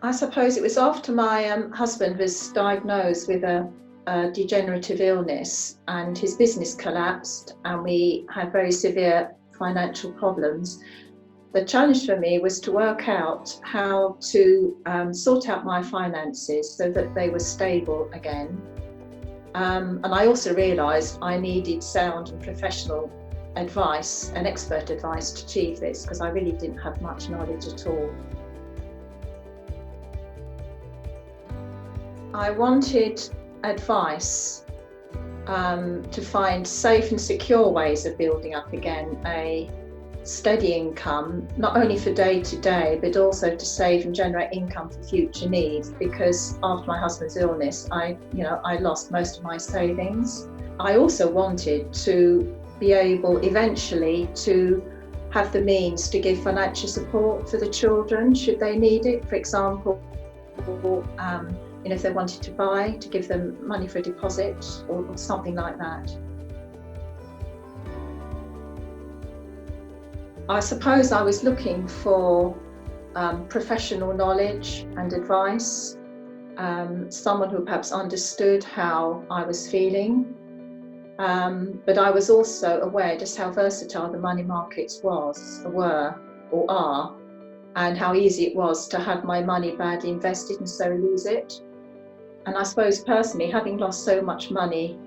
I suppose it was after my husband was diagnosed with a degenerative illness and his business collapsed and we had very severe financial problems. The challenge for me was to work out how to sort out my finances so that they were stable again. And I also realised I needed sound and professional advice and expert advice to achieve this, because I really didn't have much knowledge at all. I wanted advice to find safe and secure ways of building up again a steady income, not only for day to day, but also to save and generate income for future needs, because after my husband's illness, I lost most of my savings. I also wanted to be able eventually to have the means to give financial support for the children should they need it. For example, if they wanted to buy, to give them money for a deposit or something like that. I suppose I was looking for professional knowledge and advice, someone who perhaps understood how I was feeling, but I was also aware just how versatile the money markets were or are, and how easy it was to have my money badly invested and so lose it. And I suppose personally, having lost so much money,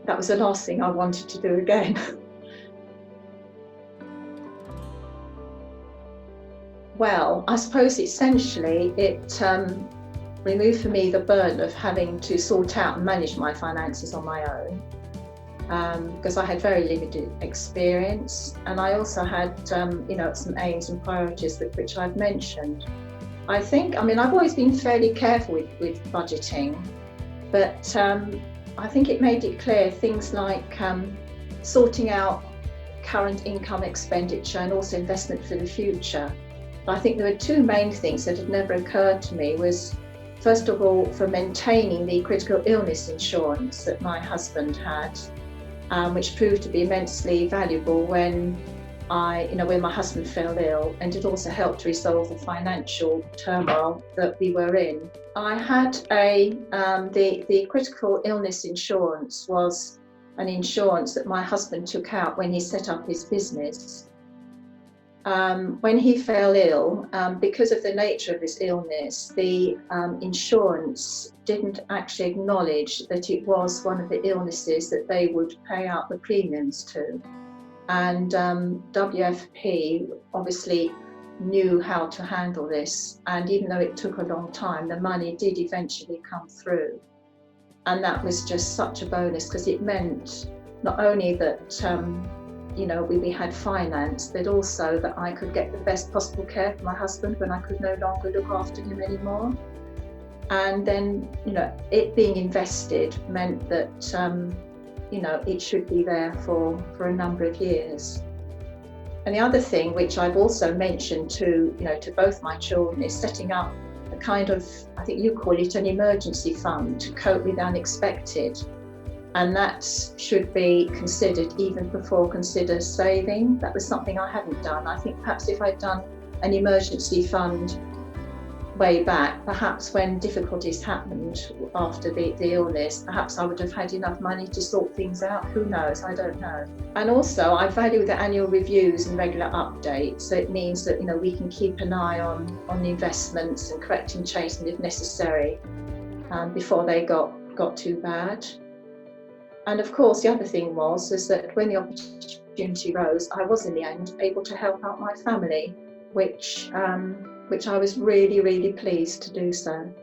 that was the last thing I wanted to do again. Well, I suppose essentially it removed for me the burden of having to sort out and manage my finances on my own, because I had very limited experience, and I also had some aims and priorities which I've mentioned. I've always been fairly careful with budgeting, but I think it made it clear things like sorting out current income expenditure and also investment for the future. I think there were two main things that had never occurred to me. Was first of all, for maintaining the critical illness insurance that my husband had, which proved to be immensely valuable when my husband fell ill, and it also helped to resolve the financial turmoil that we were in. I had the critical illness insurance was an insurance that my husband took out when he set up his business. When he fell ill, because of the nature of his illness, the insurance didn't actually acknowledge that it was one of the illnesses that they would pay out the premiums to. And WFP obviously knew how to handle this, and even though it took a long time, the money did eventually come through. And that was just such a bonus, because it meant not only that we had finance, but also that I could get the best possible care for my husband when I could no longer look after him anymore. And then, it being invested meant that, it should be there for a number of years. And the other thing, which I've also mentioned to both my children, is setting up a kind of, I think you call it an emergency fund to cope with the unexpected. And that should be considered even before consider saving. That was something I hadn't done. I think perhaps if I'd done an emergency fund way back, perhaps when difficulties happened after the illness, perhaps I would have had enough money to sort things out. Who knows? I don't know. And also I value the annual reviews and regular updates. So it means that we can keep an eye on the investments and correct and change them if necessary, before they got too bad. And of course, the other thing was that when the opportunity rose, I was in the end able to help out my family, which I was really, really pleased to do so.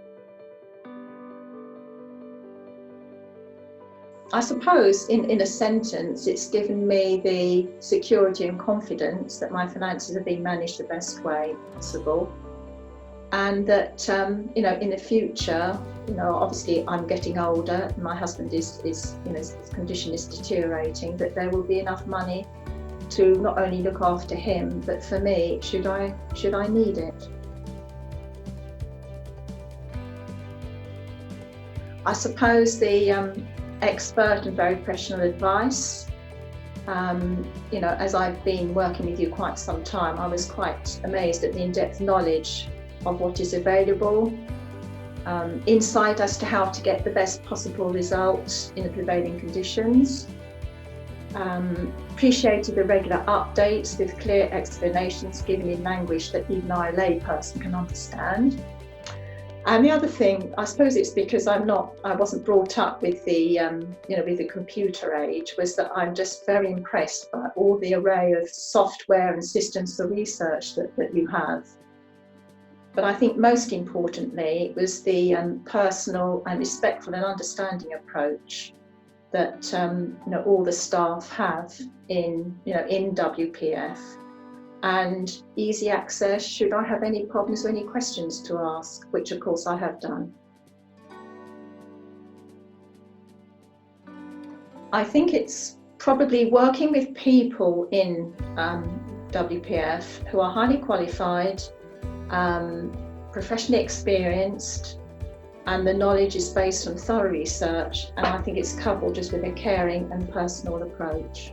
I suppose in a sentence, it's given me the security and confidence that my finances have been managed the best way possible. And that, in the future, obviously I'm getting older, and my husband his condition is deteriorating, that there will be enough money to not only look after him, but for me, should I need it. I suppose the expert and very professional advice, as I've been working with you quite some time, I was quite amazed at the in-depth knowledge of what is available, insight as to how to get the best possible results in the prevailing conditions, appreciated the regular updates with clear explanations given in language that even a lay person can understand. And the other thing, I suppose it's because I wasn't brought up with the, with the computer age, was that I'm just very impressed by all the array of software and systems for research that you have. But I think most importantly, it was the personal and respectful and understanding approach that all the staff have in WPF, and easy access should I have any problems or any questions to ask, which of course I have done. I think it's probably working with people in WPF who are highly qualified, professionally experienced, and the knowledge is based on thorough research, and I think it's coupled just with a caring and personal approach.